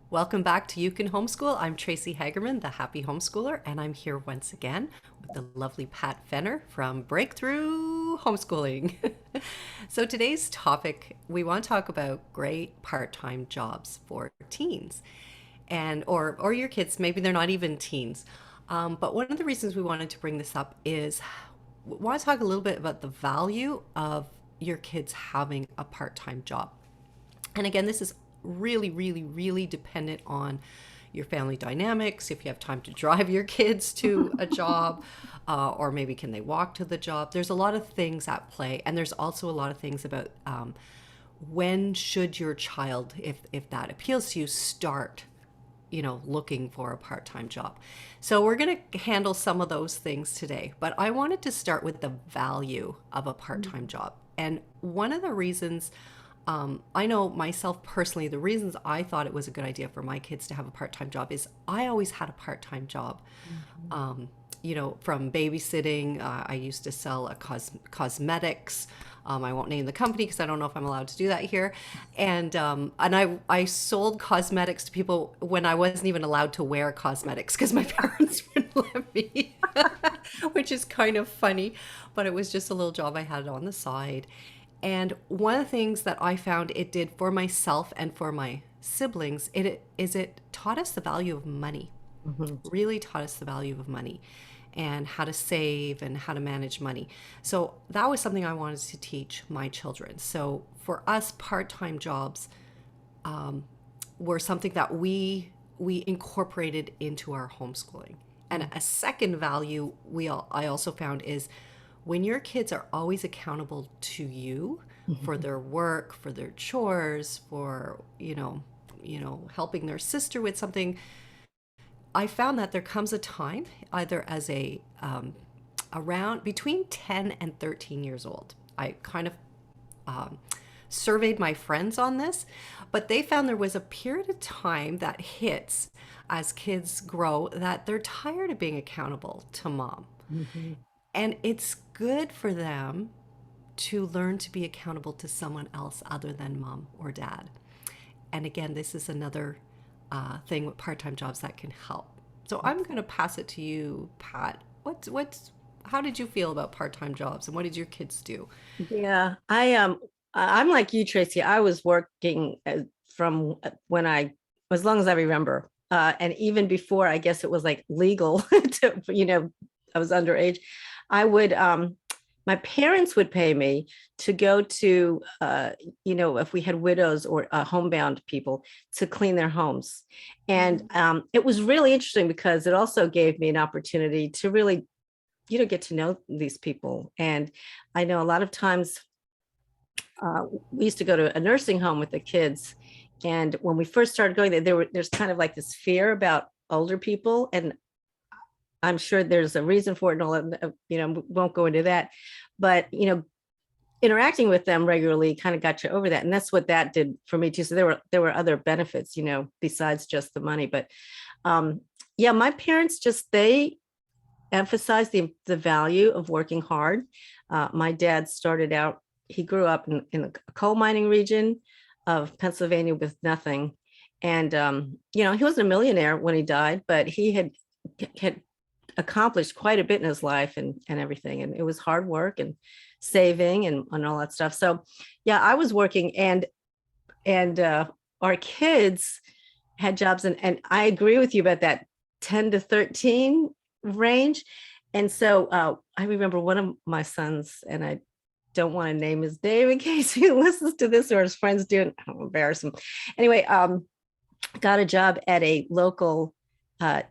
Welcome back to You Can Homeschool. I'm Tracy Hagerman, the happy homeschooler, and I'm here once again with the lovely Pat Fenner from Breakthrough Homeschooling. So today's topic, we want to talk about great part-time jobs for teens and or your kids. Maybe they're not even teens. But one of the reasons we wanted to bring this up is we want to talk a little bit about the value of your kids having a part-time job. And again, this is really, really, really dependent on your family dynamics. If you have time to drive your kids to a job, or maybe can they walk to the job? There's a lot of things at play. And there's also a lot of things about when should your child, if that appeals to you, start looking for a part-time job. So we're going to handle some of those things today, but I wanted to start with the value of a part-time job. And one of the reasons I know myself personally, the reasons I thought it was a good idea for my kids to have a part-time job is I always had a part-time job. From babysitting, I used to sell cosmetics. I won't name the company because I don't know if I'm allowed to do that here. And I sold cosmetics to people when I wasn't even allowed to wear cosmetics because my parents wouldn't let me, which is kind of funny. But it was just a little job I had on the side. And one of the things that I found it did for myself and for my siblings, it taught us the value of money. Mhm. Really taught us the value of money and how to save and how to manage money. So that was something I wanted to teach my children. So for us, part-time jobs were something that we incorporated into our homeschooling. And a second value I also found is when your kids are always accountable to you for Mhm. their work, for their chores, for helping their sister with something, I found that there comes a time, either as around between 10 and 13 years old. I kind of um, surveyed my friends on this, but they found there was a period of time that hits as kids grow that they're tired of being accountable to mom. Mhm. And it's good for them to learn to be accountable to someone else other than mom or dad. And again, this is another thing with part-time jobs that can help. So I'm going to pass it to you, Pat. How did you feel about part-time jobs and what did your kids do? Yeah, I'm like you, Tracy. I was working from when I, as long as I remember, and even before I guess it was like legal to, I was underage. I would, my parents would pay me to go to, if we had widows or homebound people to clean their homes, and Mhm. it was really interesting because it also gave me an opportunity to really get to know these people. And I know a lot of times we used to go to a nursing home with the kids. And when we first started going there's kind of like this fear about older people. And I'm sure there's a reason for it and all that, we won't go into that. But, interacting with them regularly kind of got you over that. And that's what that did for me too. So there were other benefits, besides just the money. But yeah, my parents they emphasize the value of working hard. My dad started out, he grew up in a coal mining region of Pennsylvania with nothing. And, he wasn't a millionaire when he died, but he had accomplished quite a bit in his life and everything. And it was hard work and saving and all that stuff. So yeah, I was working and our kids had jobs. And I agree with you about that 10 to 13 range. And so I remember one of my sons, and I don't want to name his name in case he listens to this or his friends do, I don't embarrass him. Anyway, got a job at a local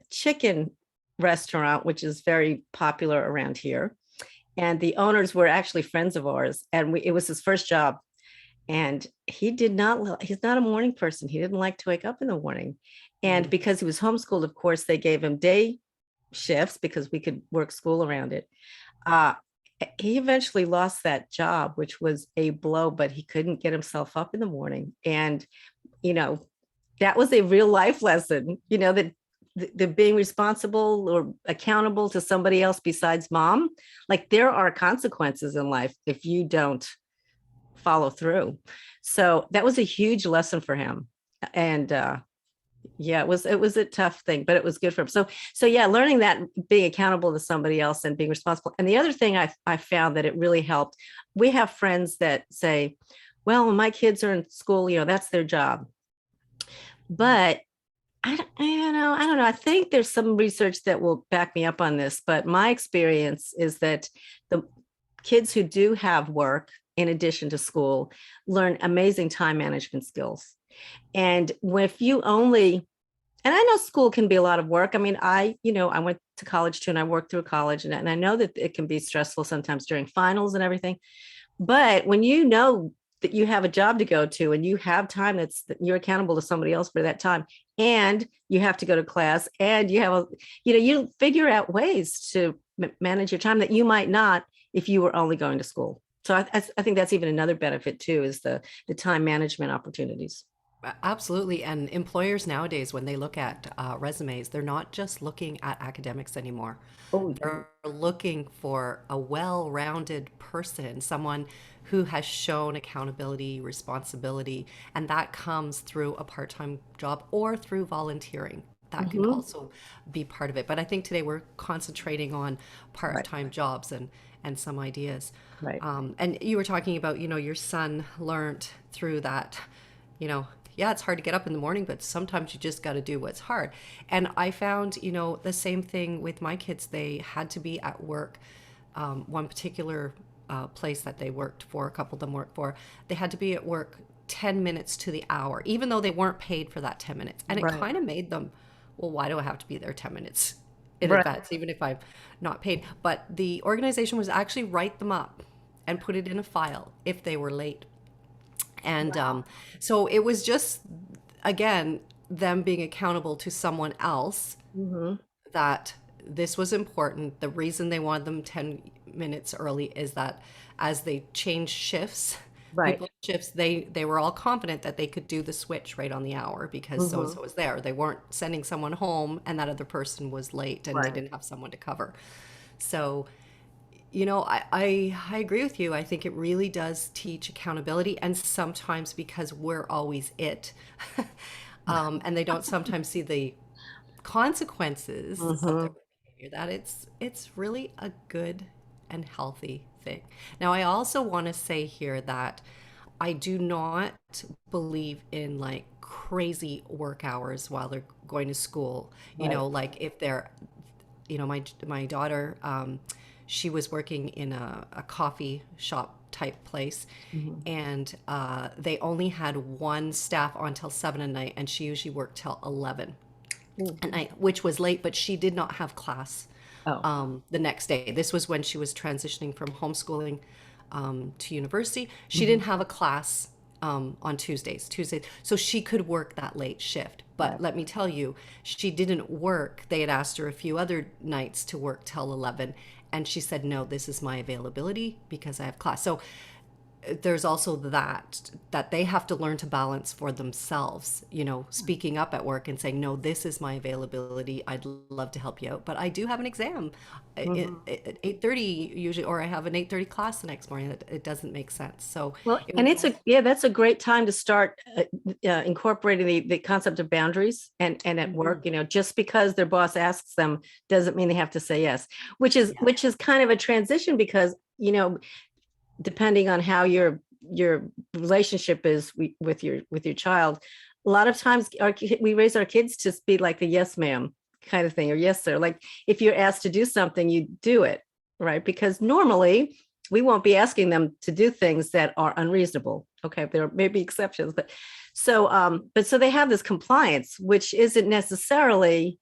chicken restaurant, which is very popular around here. And the owners were actually friends of ours. And it was his first job. And he's not a morning person. He didn't like to wake up in the morning. And Mm. because he was homeschooled, of course, they gave him day shifts because we could work school around it. Uh, he eventually lost that job, which was a blow, but he couldn't get himself up in the morning. And, you know, that was a real life lesson, that the being responsible or accountable to somebody else besides mom, like there are consequences in life if you don't follow through. So that was a huge lesson for him. And Yeah, it was a tough thing, but it was good for him. So yeah, learning that, being accountable to somebody else and being responsible. And the other thing I found that it really helped. We have friends that say, "Well, when my kids are in school, that's their job." But I don't know. I think there's some research that will back me up on this, but my experience is that the kids who do have work in addition to school learn amazing time management skills. And if you only and I know school can be a lot of work. I mean, I went to college too, and I worked through college, and I know that it can be stressful sometimes during finals and everything. But when you know that you have a job to go to and you have time that you're accountable to somebody else for that time, and you have to go to class, and you figure out ways to manage your time that you might not if you were only going to school. So I think that's even another benefit too, is the time management opportunities. Absolutely. And employers nowadays, when they look at resumes, they're not just looking at academics anymore. Oh, They're looking for a well-rounded person, someone who has shown accountability, responsibility, and that comes through a part-time job or through volunteering. That can hmm also be part of it. But I think today we're concentrating on right, part-time jobs and some ideas. right, And you were talking about, your son learned through that, yeah, it's hard to get up in the morning, but sometimes you just got to do what's hard. And I found, the same thing with my kids. They had to be at work. One particular place that they worked for, a couple of them worked for, they had to be at work 10 minutes to the hour, even though they weren't paid for that 10 minutes. And it right, kind of made them, well, why do I have to be there 10 minutes in right. advance, even if I'm not paid? But the organization was actually write them up and put it in a file if they were late. And so it was just, again, them being accountable to someone else hmm that this was important. The reason they wanted them 10 minutes early is that as they changed shifts, Right. people shifts, they were all confident that they could do the switch right on the hour because so and hmm so was there. They weren't sending someone home and that other person was late and they Right. didn't have someone to cover. So I agree with you. I think it really does teach accountability, and sometimes because we're always it, and they don't sometimes see the consequences of their hmm behavior, that it's really a good and healthy thing. Now, I also want to say here that I do not believe in like crazy work hours while they're going to school. Right. Like if they're my daughter, she was working in a coffee shop type place, hmm and they only had one staff on till 7 at night, and she usually worked till 11 Mm. at night, which was late, but she did not have class Oh, the next day. This was when she was transitioning from homeschooling to university. She hmm didn't have a class on Tuesdays. So she could work that late shift. right. But let me tell you, she didn't work. They had asked her a few other nights to work till 11. And she said, no, this is my availability because I have class. So there's also that they have to learn to balance for themselves, speaking up at work and saying, no, this is my availability, I'd love to help you out, but I do have an exam hmm at 8:30 usually, or I have an 8:30 class the next morning. It doesn't make sense. So Well, it and was also, that's a great time to start incorporating the concept of boundaries and at work. Mhm. Just because their boss asks them doesn't mean they have to say yes, which is kind of a transition because depending on how your relationship is with your child, a lot of times we raise our kids to be like the yes ma'am kind of thing, or yes sir. Like if you're asked to do something, you do it, right? Because normally we won't be asking them to do things that are unreasonable. Okay, there may be exceptions, but so they have this compliance, which isn't necessarily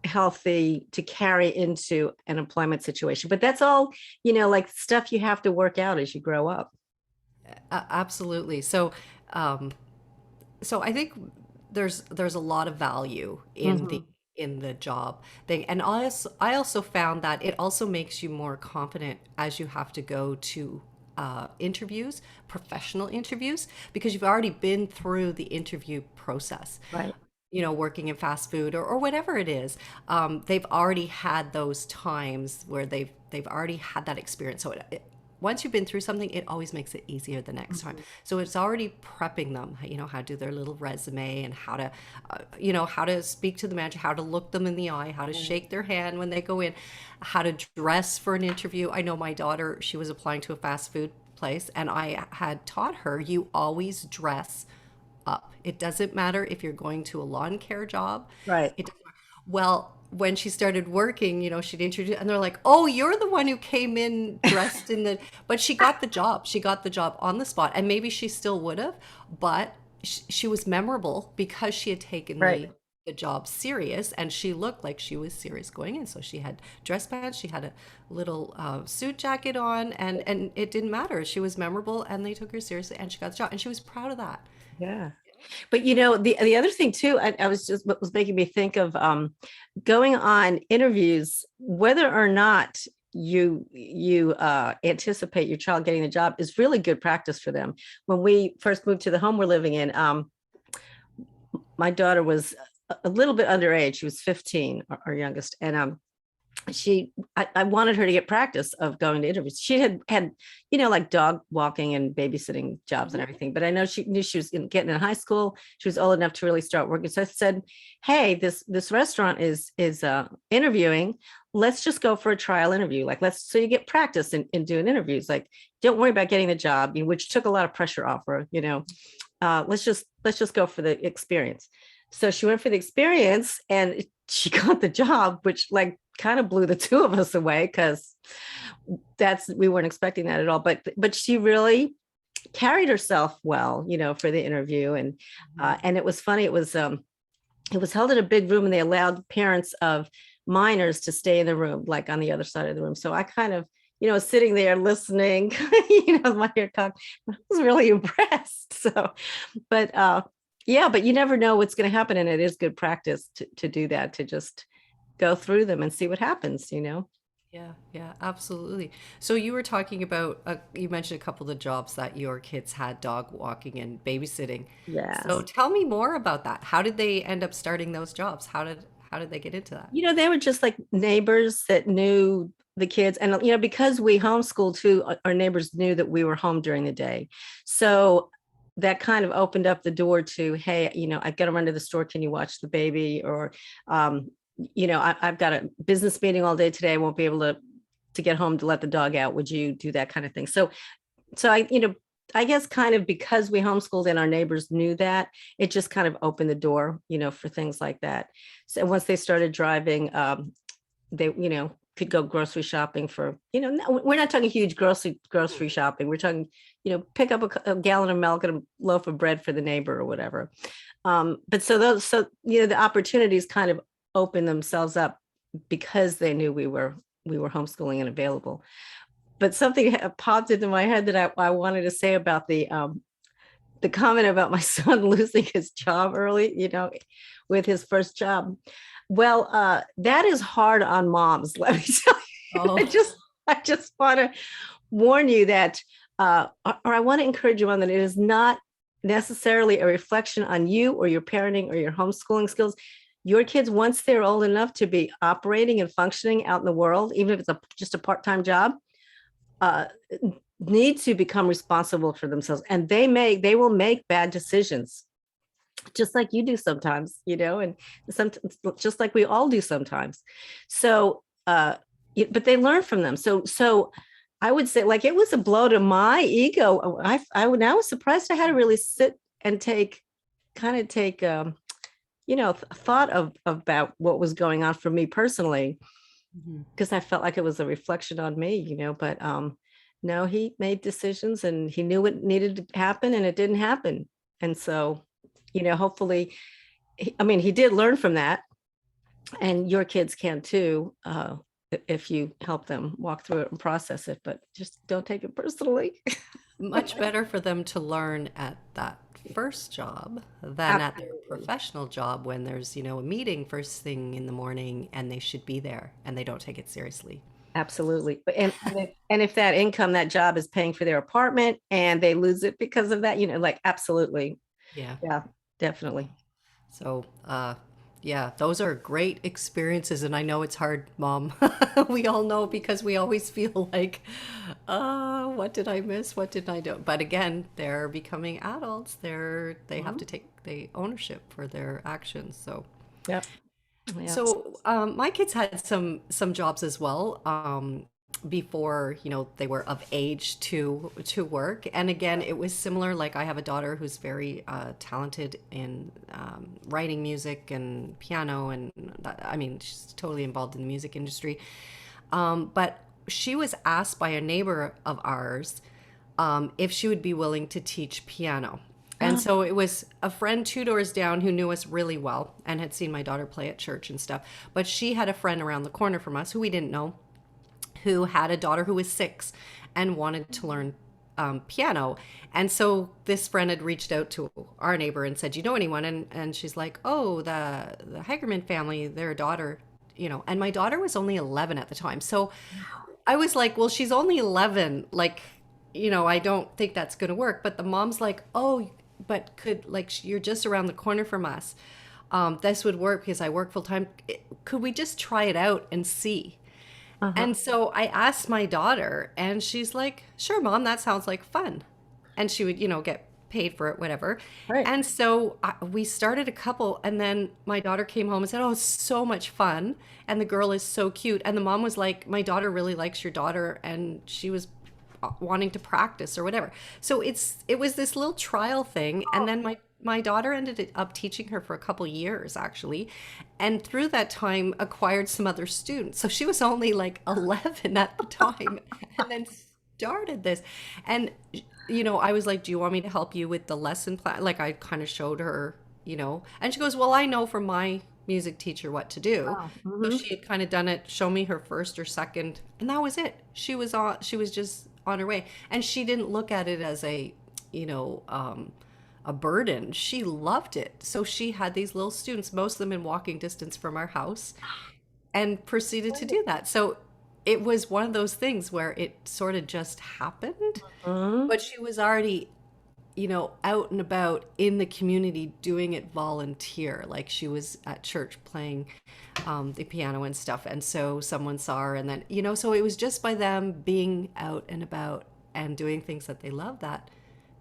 healthy to carry into an employment situation. But that's all, like stuff you have to work out as you grow up. absolutely. Um, so I think there's a lot of value hmm in the job thing, and I also found that it also makes you more confident as you have to go to interviews, professional interviews, because you've already been through the interview process. Right. Working in fast food or whatever it is, they've already had those times where they've already had that experience. So once you've been through something, it always makes it easier the next time. So it's already prepping them, how to do their little resume and how to, how to speak to the manager, how to look them in the eye, how to shake their hand when they go in, how to dress for an interview. I know my daughter, she was applying to a fast food place, and I had taught her, you always dress up. It doesn't matter if you're going to a lawn care job. Right. It doesn't matter. Well, when she started working, she'd introduce, and they're like, "Oh, you're the one who came in dressed in the," but she got the job. She got the job on the spot, and maybe she still would have, but she was memorable because she had taken Right. the job serious, and she looked like she was serious going in. So she had dress pants, she had a little suit jacket on, and it didn't matter. She was memorable, and they took her seriously, and she got the job, and she was proud of that. Yeah. But the other thing too, I was just what was making me think of going on interviews, whether or not you anticipate your child getting the job is really good practice for them. When we first moved to the home we're living in, my daughter was a little bit underage. She was 15, our youngest, and I wanted her to get practice of going to interviews. She had like dog walking and babysitting jobs and everything, but I know she knew she was getting in high school. She was old enough to really start working. So I said, "Hey, this restaurant is interviewing. Let's just go for a trial interview. Like so you get practice in doing interviews. Like don't worry about getting the job," which took a lot of pressure off her. Let's just go for the experience. So she went for the experience and she got the job, which like kind of blew the two of us away because we weren't expecting that at all. But she really carried herself well, for the interview. And it was funny. It was held in a big room, and they allowed parents of minors to stay in the room, like on the other side of the room. So I kind of, sitting there listening, my ear cocked, I was really impressed. So, but yeah, but you never know what's going to happen. And it is good practice to do that, to just go through them and see what happens. Yeah, absolutely. So you were talking about, you mentioned a couple of the jobs that your kids had, dog walking and babysitting. So Yes. tell me more about that. How did they end up starting those jobs? How did they get into that? They were just like neighbors that knew the kids. And, because we homeschooled too, our neighbors knew that we were home during the day. So that kind of opened up the door to, "Hey, I've got to run to the store. Can you watch the baby?" Or, I've got a business meeting all day today. I won't be able to get home to let the dog out. Would you do that kind of thing? So I guess kind of because we homeschooled and our neighbors knew that, it just kind of opened the door, for things like that. So once they started driving, they, could go grocery shopping for, we're not talking huge grocery shopping. We're talking, pick up a gallon of milk and a loaf of bread for the neighbor or whatever. But the opportunities kind of opened themselves up because they knew we were homeschooling and available. But something popped into my head that I wanted to say about the comment about my son losing his job early, with his first job. Well, that is hard on moms. Let me tell you. Oh, I just want to warn you that, or I want to encourage you on that it is not necessarily a reflection on you or your parenting or your homeschooling skills. Your kids, once they're old enough to be operating and functioning out in the world, even if it's just a part-time job, need to become responsible for themselves, and they will make bad decisions, just like you do sometimes, and sometimes just like we all do sometimes. So, but they learn from them. So I would say, like, it was a blow to my ego. I was surprised I had to really sit and take thought about what was going on for me personally, because I felt like it was a reflection on me, but no, he made decisions and he knew what needed to happen and it didn't happen. And so, hopefully, he did learn from that, and your kids can too, if you help them walk through it and process it, but just don't take it personally. much better for them to learn at that first job than at their Absolutely. professional job when there's, a meeting first thing in the morning and they should be there and they don't take it seriously. Absolutely. And if that income, that job is paying for their apartment and they lose it because of that, like absolutely. Yeah. Yeah, definitely. So, Yeah, those are great experiences, and I know it's hard, Mom. We all know because we always feel like, what did I miss? What did I do? But again, they're becoming adults. They have to Mhm. take the ownership for their actions. So, Yep. Yep. my kids had some jobs as well. Before they were of age to work, and again it was similar. Like I have a daughter who's very talented in writing music and piano, and I mean she's totally involved in the music industry. But she was asked by a neighbor of ours if she would be willing to teach piano. And Oh, so it was a friend 2 doors down who knew us really well and had seen my daughter play at church and stuff. But she had a friend around the corner from us who we didn't know, who had a daughter who was 6 and wanted to learn piano. And so this friend had reached out to our neighbor and said, "Do you know anyone?" And she's like, "Oh, the Hagerman family, their daughter." And my daughter was only 11 at the time. So I was like, well, she's only 11. Like, I don't think that's going to work. But the mom's like, oh, but you're just around the corner from us. This would work because I work full time. Could we just try it out and see? uh-huh. And so I asked my daughter, and she's like, sure, Mom, that sounds like fun. And she would, get paid for it, whatever. Right. And so we started a couple, and then my daughter came home and said, oh, it's so much fun. And the girl is so cute. And the mom was like, my daughter really likes your daughter. And she was wanting to practice or whatever. So it was this little trial thing, and then my daughter ended up teaching her for a couple years actually, and through that time acquired some other students. So she was only like 11 at the time, and then started this. And I was like, "Do you want me to help you with the lesson plan?" Like I kind of showed her, and she goes, "Well, I know from my music teacher what to do." Wow. So Hmm. she had kind of done it, show me her first or second, and that was it. She was just on her way. And she didn't look at it as you know, um, a burden. She loved it. So she had these little students, most of them in walking distance from our house, and proceeded to do that. So it was one of those things where it sort of just happened, Hmm. but she was already out and about in the community doing it volunteer. Like she was at church playing the piano and stuff. And so someone saw her, and then, so it was just by them being out and about and doing things that they love that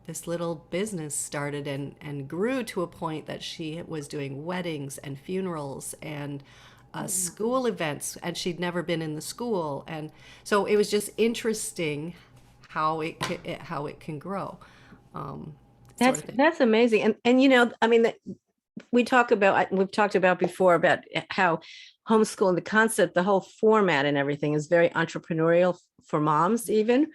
this little business started and grew to a point that she was doing weddings and funerals and school events, and she'd never been in the school. And so it was just interesting how it can grow, sort of thing. That's amazing. And I mean that we've talked about before about how homeschooling, the concept, the whole format and everything is very entrepreneurial for moms even.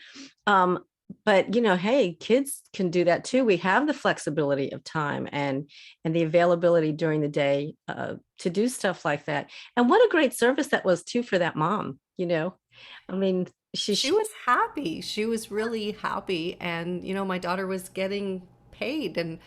Um, but hey, kids can do that too. We have the flexibility of time and the availability during the day to do stuff like that. And what a great service that was too for that mom. I mean, She was happy. She was really happy, and my daughter was getting paid, and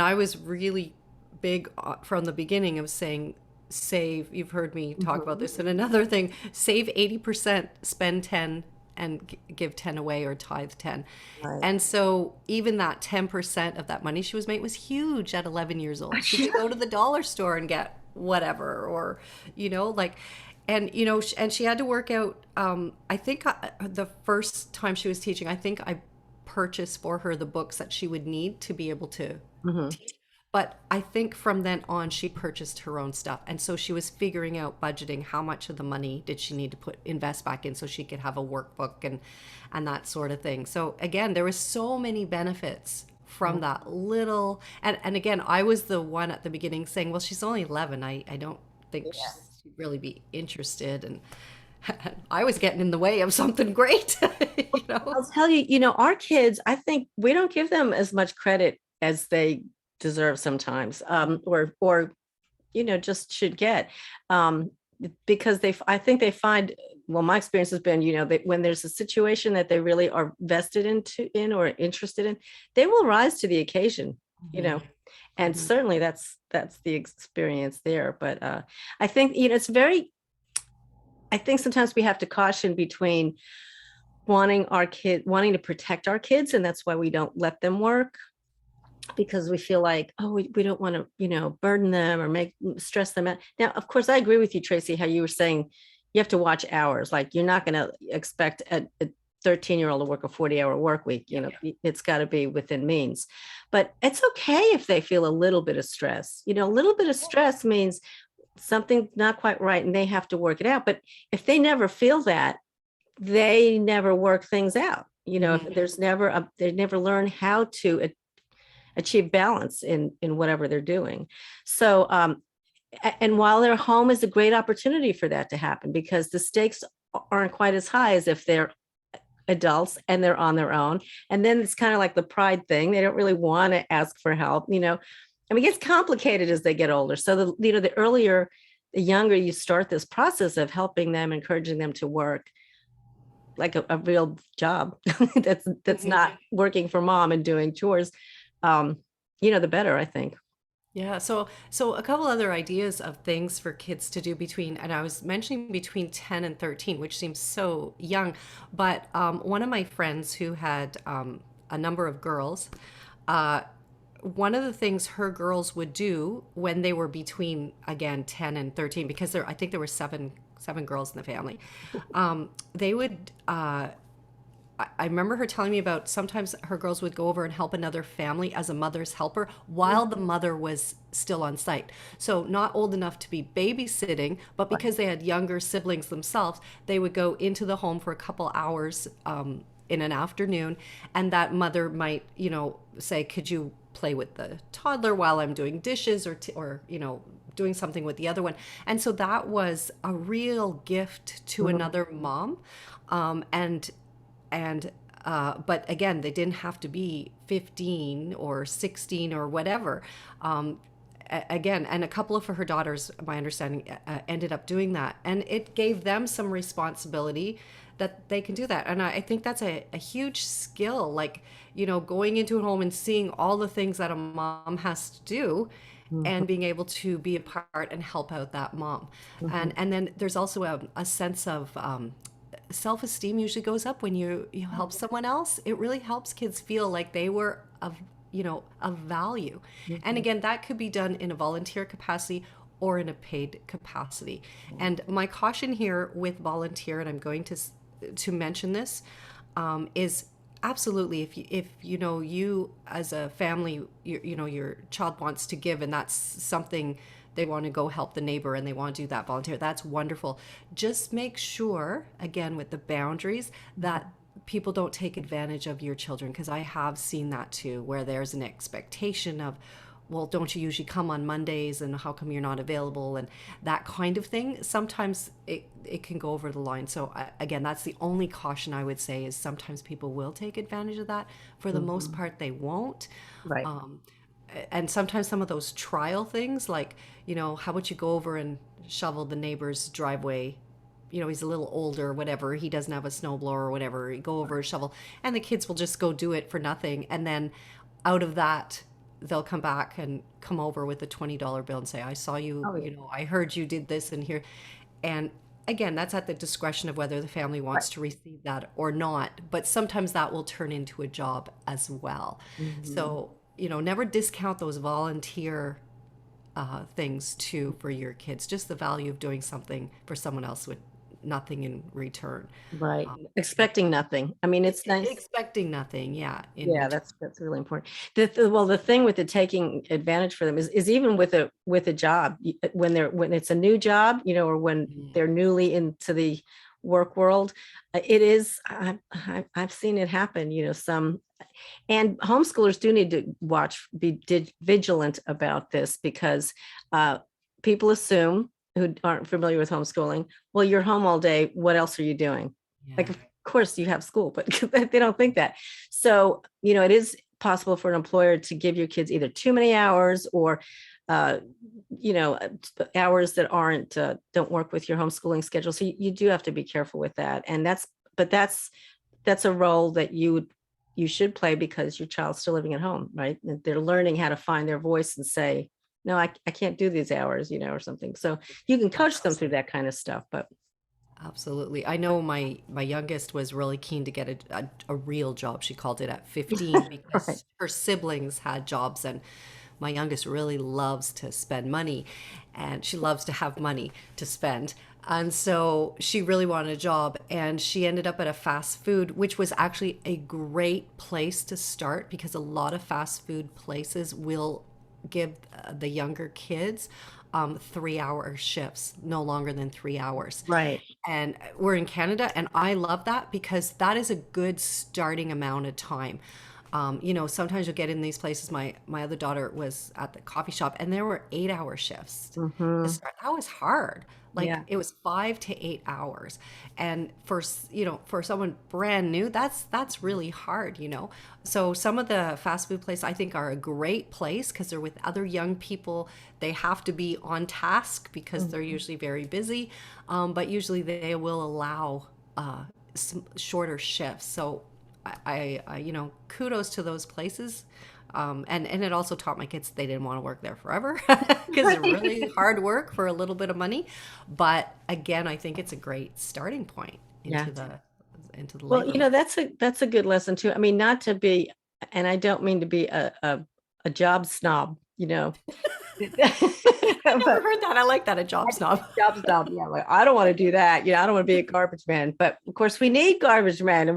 I was really big from the beginning of saying save. You've heard me talk about Mhm. this. And another thing, save 80%, spend 10, and give 10 away or tithe 10. Right. And so even that 10% of that money she was making was huge at 11 years old. She could go to the dollar store and get whatever, or like, and and she had to work out. I think the first time she was teaching, I think I purchased for her the books that she would need to be able to Mhm. teach. But I think from then on, she purchased her own stuff. And so she was figuring out budgeting, how much of the money did she need to invest back in so she could have a workbook and that sort of thing. So again, there was so many benefits from that little, and again, I was the one at the beginning saying, well, she's only 11. I don't think she'd really be interested. And I was getting in the way of something great, you know? I'll tell you, our kids, I think we don't give them as much credit as they deserve sometimes, or just should get, um, because I think they find, well, my experience has been, that when there's a situation that they really are vested in or interested in, they will rise to the occasion, you Mhm, know, and mhm. certainly that's the experience there. But I think, it's very, I think sometimes we have to caution between wanting to protect our kids, and that's why we don't let them work, because we feel like, oh, we don't want to, burden them or stress them out. Now, of course, I agree with you, Tracy, how you were saying you have to watch hours. Like you're not going to expect a 13-year-old to work a 40-hour work week. It's got to be within means. But it's okay if they feel a little bit of stress. A little bit of stress means something's not quite right and they have to work it out. But if they never feel that, they never work things out. If there's never they never learn how to achieve balance in whatever they're doing. So and while they're home is a great opportunity for that to happen, because the stakes aren't quite as high as if they're adults and they're on their own. And then it's kind of like the pride thing. They don't really want to ask for help. It gets complicated as they get older. So the younger you start this process of helping them, encouraging them to work like a real job that's not working for mom and doing chores, the better, I think. Yeah, so a couple other ideas of things for kids to do between, and I was mentioning between 10 and 13, which seems so young, but one of my friends who had a number of girls, uh, one of the things her girls would do when they were between, again, 10 and 13, because I think there were seven girls in the family, they would I remember her telling me about sometimes her girls would go over and help another family as a mother's helper while the mother was still on site. So not old enough to be babysitting, but because they had younger siblings themselves, they would go into the home for a couple hours in an afternoon, and that mother might, say, could you play with the toddler while I'm doing dishes, or doing something with the other one. And so that was a real gift to another mom. But again, they didn't have to be 15 or 16 or whatever. Again, and a couple of her daughters, my understanding, ended up doing that. And it gave them some responsibility that they can do that. And I think that's a huge skill, like, going into a home and seeing all the things that a mom has to do and being able to be a part and help out that mom. And then there's also a sense of self-esteem usually goes up when you help someone else. It really helps kids feel like they were of value. And again, that could be done in a volunteer capacity or in a paid capacity. And my caution here with volunteer, and I'm going to mention this, is absolutely, if you as a family, your child wants to give, and that's something they want to go help the neighbor and they want to do that volunteer, that's wonderful. Just make sure, again, with the boundaries, that people don't take advantage of your children, because I have seen that too, where there's an expectation of, well, don't you usually come on Mondays, and how come you're not available, and that kind of thing. Sometimes it can go over the line. So again, that's the only caution I would say, is sometimes people will take advantage of that. For the most part, they won't. Right. And sometimes some of those trial things, like, how about you go over and shovel the neighbor's driveway? He's a little older or whatever, he doesn't have a snowblower or whatever, you go over and shovel, and the kids will just go do it for nothing. And then out of that, they'll come back and come over with a $20 bill and say, I saw you, Oh, yeah. I heard you did this and here. And again, that's at the discretion of whether the family wants to receive that or not. But sometimes that will turn into a job as well. So, never discount those volunteer things too for your kids. Just the value of doing something for someone else with nothing in return. Right. Expecting nothing. I mean, it's nice. Expecting nothing, yeah. Yeah, that's really important. The thing with the taking advantage for them is even with a job, when it's a new job, or when they're newly into the work world, it is. I've seen it happen. And homeschoolers do need to be vigilant about this, because people assume, who aren't familiar with homeschooling, well, you're home all day, what else are you doing? Yeah. Like, of course you have school, but they don't think that. So, it is possible for an employer to give your kids either too many hours, or hours that don't work with your homeschooling schedule. So you do have to be careful with that. And that's a role that you should play, because your child's still living at home, right? They're learning how to find their voice and say, no, I can't do these hours, or something. So you can coach them through that kind of stuff, but Absolutely. I know my youngest was really keen to get a real job. She called it at 15 Right. because her siblings had jobs, and my youngest really loves to spend money, and she loves to have money to spend. And so she really wanted a job, and she ended up at a fast food, which was actually a great place to start because a lot of fast food places will give the younger kids 3 hour shifts, no longer than 3 hours. Right. And we're in Canada, and I love that because that is a good starting amount of time. Sometimes you'll get in these places. My other daughter was at the coffee shop, and there were 8 hour shifts to Hmm. start. That was hard. Like Yeah. it was 5 to 8 hours, and for someone brand new, that's really hard. So some of the fast food places I think are a great place because they're with other young people. They have to be on task because they're Mhm. usually very busy, but usually they will allow some shorter shifts. So kudos to those places. And it also taught my kids they didn't want to work there forever because it's really hard work for a little bit of money. But again, I think it's a great starting point Yeah. into the Well, labor market. that's a good lesson too. I mean, not to be, and I don't mean to be a job snob, I never but heard that. I like that, a job snob. job snob, yeah, like I don't want to do that. I don't want to be a garbage man. But of course, we need garbage men,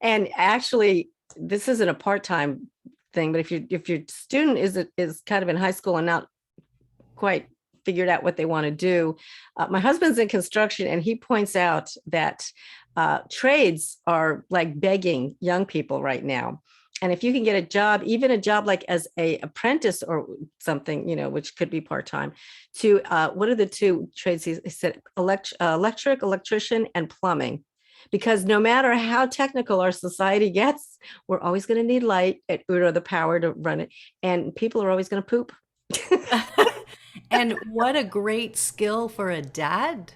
and actually, this isn't a part-time thing. But if your student is kind of in high school and not quite figured out what they want to do. My husband's in construction, and he points out that trades are like begging young people right now. And if you can get a job, even a job like as a apprentice or something, which could be part time, to what are the two trades? He said electric, electrician, and plumbing. Because no matter how technical our society gets, we're always going to need light or the power to run it, and people are always going to poop. And what a great skill for a dad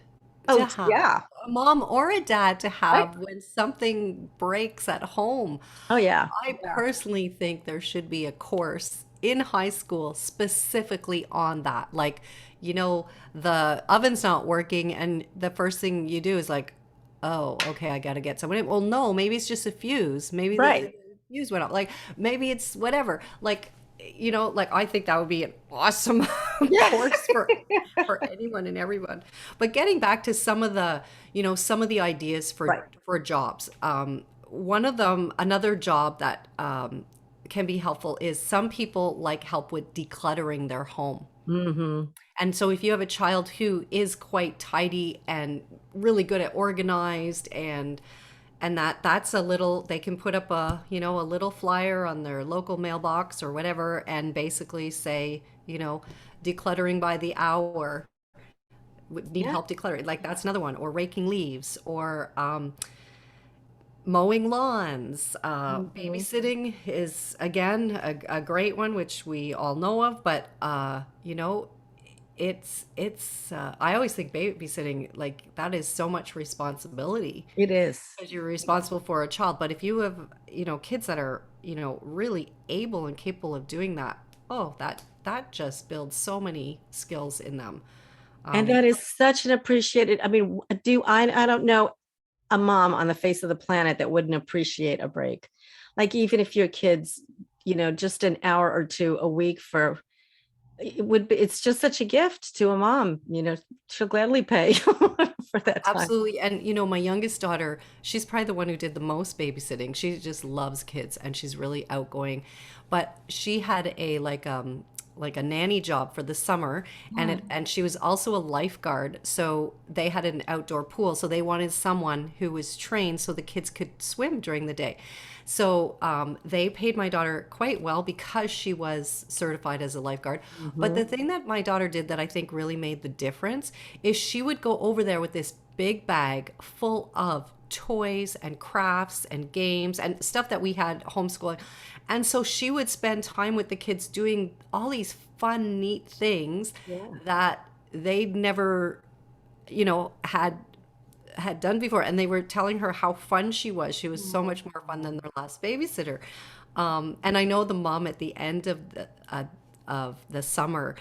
to Oh, have, yeah. a mom or a dad to Right. have when something breaks at home. Oh, yeah. I Yeah. personally think there should be a course in high school specifically on that. Like, the oven's not working, and the first thing you do is like, oh, okay, I got to get someone in. Well, no, maybe it's just a fuse. Maybe the Right. fuse went out. Like, maybe it's whatever. Like I think that would be an awesome Yeah. course for anyone and everyone. But getting back to some of the ideas for Right. for jobs. One of them, another job that can be helpful is some people like help with decluttering their home. Hmm. And so if you have a child who is quite tidy and really good at organized, and that's a little, they can put up a little flyer on their local mailbox or whatever, and basically say, decluttering by the hour, would need Yeah. help decluttering. Like that's another one, or raking leaves, or mowing lawns. Hmm. Babysitting is again a great one, which we all know of, but it's I always think babysitting, like that is so much responsibility It is. because you're responsible for a child. But if you have kids that are really able and capable of doing that, oh, that just builds so many skills in them. And um that is such an appreciated, I mean, I don't know a mom on the face of the planet that wouldn't appreciate a break. Like even if your kids, just an hour or two a week it's just such a gift to a mom, she'll gladly pay for that time. Absolutely. And my youngest daughter, she's probably the one who did the most babysitting. She just loves kids and she's really outgoing. But she had a nanny job for the summer, and she was also a lifeguard. So they had an outdoor pool. So they wanted someone who was trained so the kids could swim during the day. So they paid my daughter quite well because she was certified as a lifeguard. But the Mhm. thing that my daughter did that I think really made the difference is she would go over there with this big bag full of toys and crafts and games and stuff that we had homeschooling. And so she would spend time with the kids doing all these fun, neat things Yeah. that they'd never, had done before. And they were telling her how fun she was. She was so much more fun than their last babysitter. And I know the mom at the end of the summer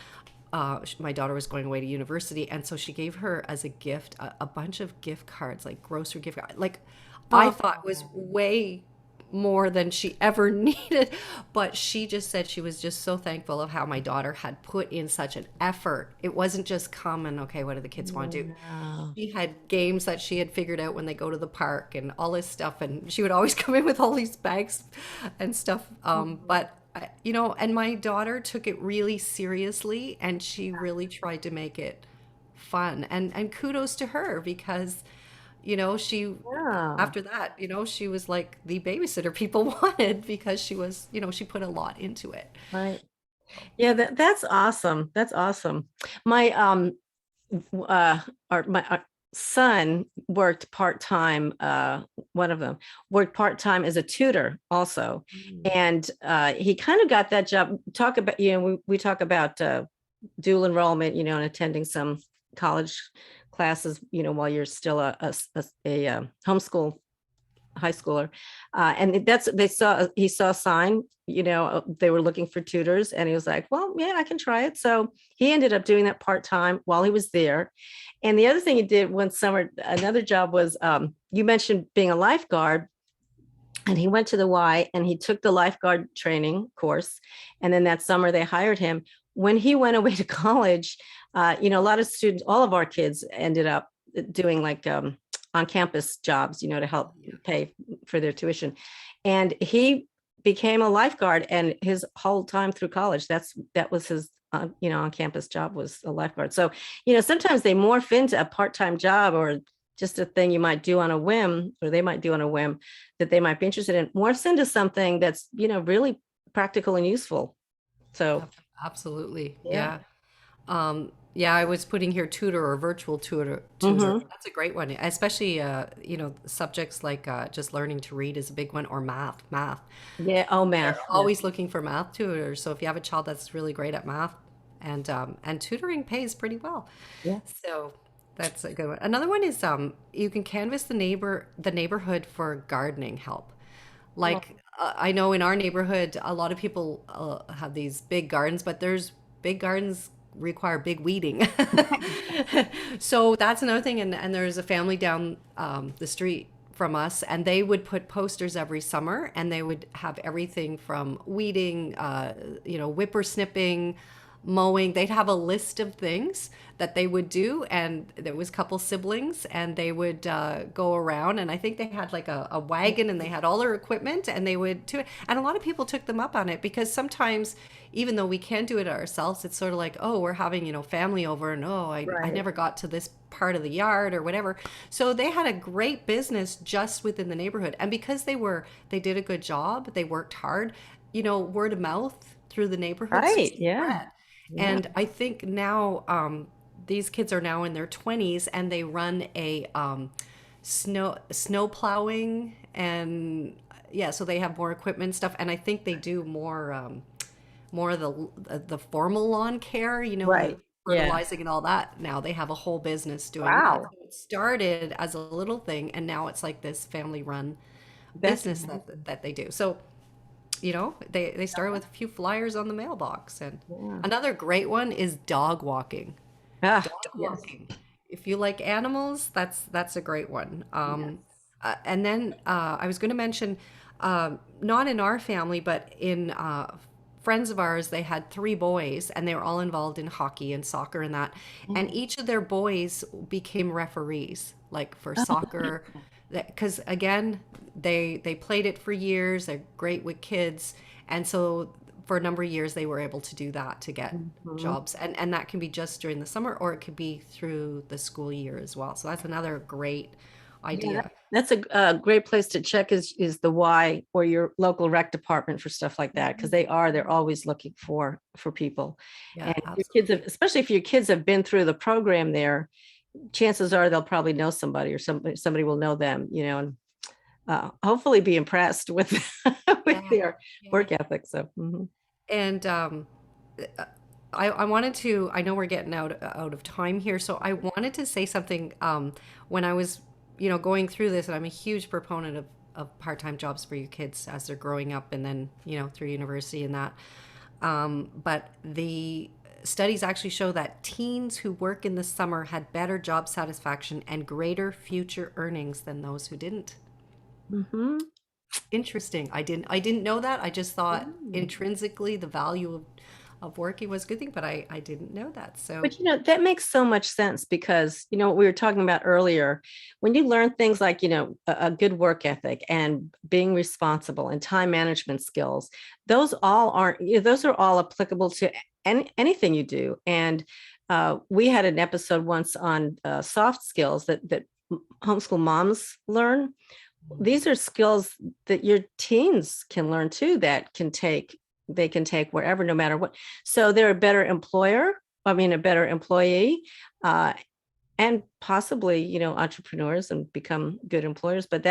my daughter was going away to university, and so she gave her as a gift a bunch of gift cards, like grocery gift cards. Like I thought was Oh, way more than she ever needed, but she just said she was just so thankful of how my daughter had put in such an effort. It wasn't just come and okay, what do the kids want to do? no. She had games that she had figured out when they go to the park and all this stuff, and she would always come in with all these bags and stuff. But and my daughter took it really seriously, and she really tried to make it fun. And kudos to her because, she Yeah, after that, she was like the babysitter people wanted because she was, she put a lot into it. right. Yeah, that's awesome. That's awesome. My uh or my son worked part-time, one of them worked part-time as a tutor also. Mm. And he kind of got that job. Talk about, we talk about dual enrollment, and attending some college classes, while you're still a homeschool high schooler. And that's, he saw a sign, they were looking for tutors, and he was like, well, yeah, I can try it. So he ended up doing that part-time while he was there. And the other thing he did one summer, another job was, you mentioned being a lifeguard, and he went to the Y and he took the lifeguard training course. And then that summer they hired him. When he went away to college, a lot of students, all of our kids ended up doing like on campus jobs, to help pay for their tuition. And he became a lifeguard, and his whole time through college, that was his on campus job, was a lifeguard. So, sometimes they morph into a part-time job, or just a thing you might do on a whim, or they might do on a whim, that they might be interested in, morphs into something that's, really practical and useful. So, Absolutely. yeah. Yeah. Yeah, I was putting here tutor or virtual tutor. Hmm. That's a great one, especially subjects like just learning to read is a big one, or math. Yeah. Oh, They're math. Yeah. always looking for math tutors. So if you have a child that's really great at math, and tutoring pays pretty well. Yeah. So that's a good one. Another one is you can canvass the neighborhood for gardening help. Oh, Like I know in our neighborhood, a lot of people have these big gardens, but there's big gardens require big weeding. So that's another thing. And there's a family down the street from us, and they would put posters every summer, and they would have everything from weeding, whipper snipping, mowing. They'd have a list of things that they would do, and there was a couple siblings, and they would go around, and I think they had like a wagon, and they had all their equipment, and they would do it. And a lot of people took them up on it because sometimes, even though we can do it ourselves, it's sort of like, oh, we're having family over, and oh, I right. never got to this part of the yard or whatever. So they had a great business just within the neighborhood, and because they did a good job, they worked hard, word of mouth through the neighborhood Right. Yeah. spread. Yeah. And I think now these kids are now in their 20s, and they run a snow plowing, and yeah, so they have more equipment and stuff, and I think they do more of the formal lawn care, the Right. Yeah. fertilizing and all that. Now they have a whole business doing that. Wow. So it started as a little thing, and now it's like this family run That's, business that they do. So they started with a few flyers on the mailbox. And yeah. another great one is dog walking. Ah, Dog yes. walking. If you like animals, that's a great one. Yes. And then I was going to mention, not in our family, but in friends of ours, they had three boys, and they were all involved in hockey and soccer and that. And Mm. each of their boys became referees, like for Oh, soccer, because again, they played it for years. They're great with kids, and so for a number of years they were able to do that to get mhm. jobs, and that can be just during the summer, or it could be through the school year as well. So that's another great Yeah, idea. that's a great place to check, is the Y, or your local rec department, for stuff like that, because they're always looking for people. Yeah, And if your kids have, absolutely. especially if your kids have been through the program there, chances are they'll probably know somebody, or somebody will know them, and hopefully be impressed with with Yeah, their yeah. work ethic. So, mhm. And I wanted to, I know we're getting out of time here, so I wanted to say something when I was, going through this, and I'm a huge proponent of part-time jobs for your kids as they're growing up, and then, through university and that. But studies actually show that teens who work in the summer had better job satisfaction and greater future earnings than those who didn't. Hmm. Interesting. I didn't know that. I just thought intrinsically the value of working was a good thing, but I didn't know that. So But that makes so much sense because what we were talking about earlier, when you learn things like, a good work ethic and being responsible and time management skills, those are all applicable to anything you do. And we had an episode once on soft skills that homeschool moms learn. These are skills that your teens can learn too, they can take wherever, no matter what. So they're a better a better employee, uh, and possibly, entrepreneurs and become good employers. But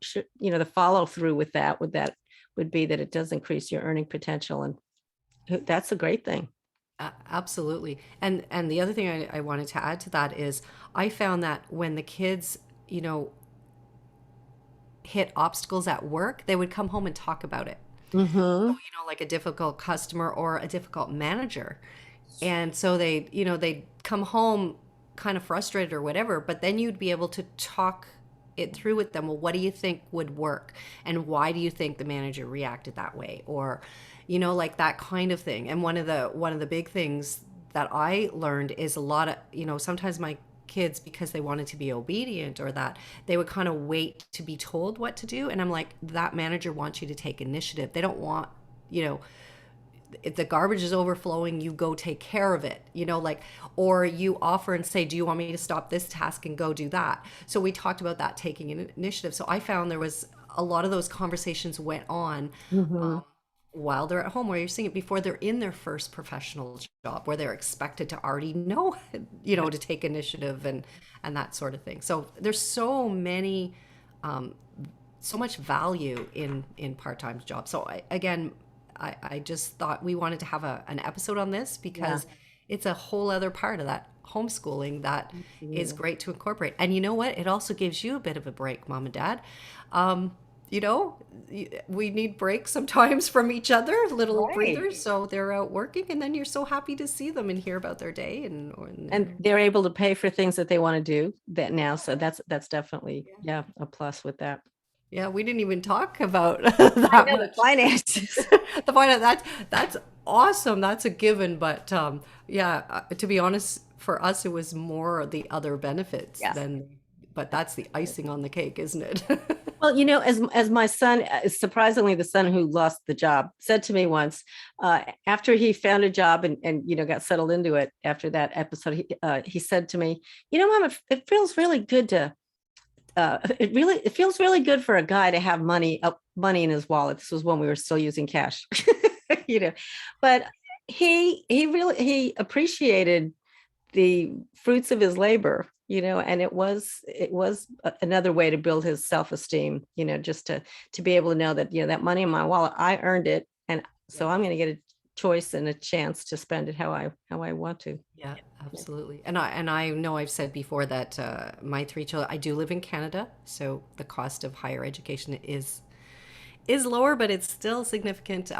should, the follow through with that would be that it does increase your earning potential. And that's a great thing. absolutely. And the other thing I wanted to add to that is I found that when the kids, hit obstacles at work, they would come home and talk about it. Hmm. Like a difficult customer or a difficult manager. And so they'd come home kind of frustrated or whatever, but then you'd be able to talk it through with them. Well, what do you think would work? And why do you think the manager reacted that way? Or, like that kind of thing. And one of the big things that I learned is a lot of, sometimes my kids, because they wanted to be obedient or that they would kind of wait to be told what to do. And I'm like, that manager wants you to take initiative. They don't want, if the garbage is overflowing, you go take care of it, or you offer and say, do you want me to stop this task and go do that? So we talked about that, taking an initiative. So I found there was a lot of those conversations went on Hmm. while they're at home, where you're seeing it before they're in their first professional job, where they're expected to already know, to take initiative and that sort of thing. So there's so much value in part-time jobs. So I just thought we wanted to have an episode on this Yeah. because it's a whole other part of that homeschooling that is Absolutely. great to incorporate. And you know what? It also gives you a bit of a break, mom and dad. Um, you know, we need breaks sometimes from each other, little Right. breathers. So they're out working, and then you're so happy to see them and hear about their day, and And they're, they're able to pay for things that they want to do that now. So that's definitely, yeah. yeah, a plus with that. Yeah, we didn't even talk about I that know the much. finances. The point of that's awesome. That's a given. But yeah, to be honest, for us, it was more the other benefits Yes. than. But that's the icing on the cake, isn't it? Well, as my son, surprisingly, the son who lost the job said to me once, after he found a job and got settled into it after that episode, he said to me, Mom, it feels really good it feels really good for a guy to have money in his wallet. This was when we were still using cash, you know, but he appreciated the fruits of his labor, and it was another way to build his self-esteem, just to be able to know that, that money in my wallet, I earned it, and Yeah. so I'm going to get a choice and a chance to spend it how I want to. Yeah, absolutely. And I know I've said before that my three children, I do live in Canada, so the cost of higher education is lower, but it's still significant.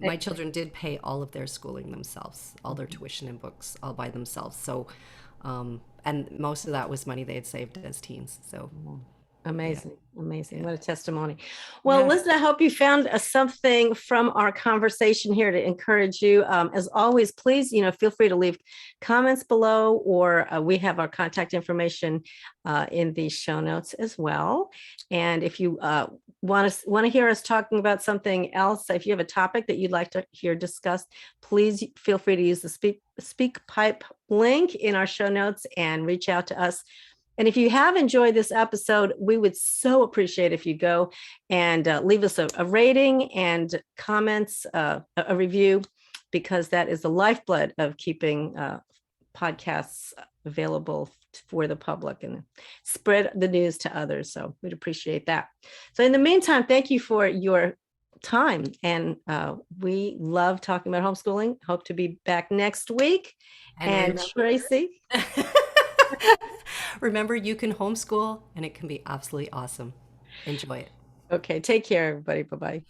My children did pay all of their schooling themselves, all their tuition and books, all by themselves. So, and most of that was money they had saved as teens. So, yeah, Amazing, amazing. yeah, What a testimony. Well, yeah. listen, I hope you found something from our conversation here to encourage you. As always, please, feel free to leave comments below, or we have our contact information in the show notes as well. And if you want to hear us talking about something else, if you have a topic that you'd like to hear discussed, please feel free to use the Speak Pipe link in our show notes and reach out to us. And if you have enjoyed this episode, we would so appreciate if you go and leave us a rating and comments, a review, because that is the lifeblood of keeping podcasts available for the public and spread the news to others. So we'd appreciate that. So in the meantime, thank you for your time. And we love talking about homeschooling. Hope to be back next week. And And remember, Tracy, remember, you can homeschool, and it can be absolutely awesome. Enjoy it. okay, take care, everybody. Bye-bye.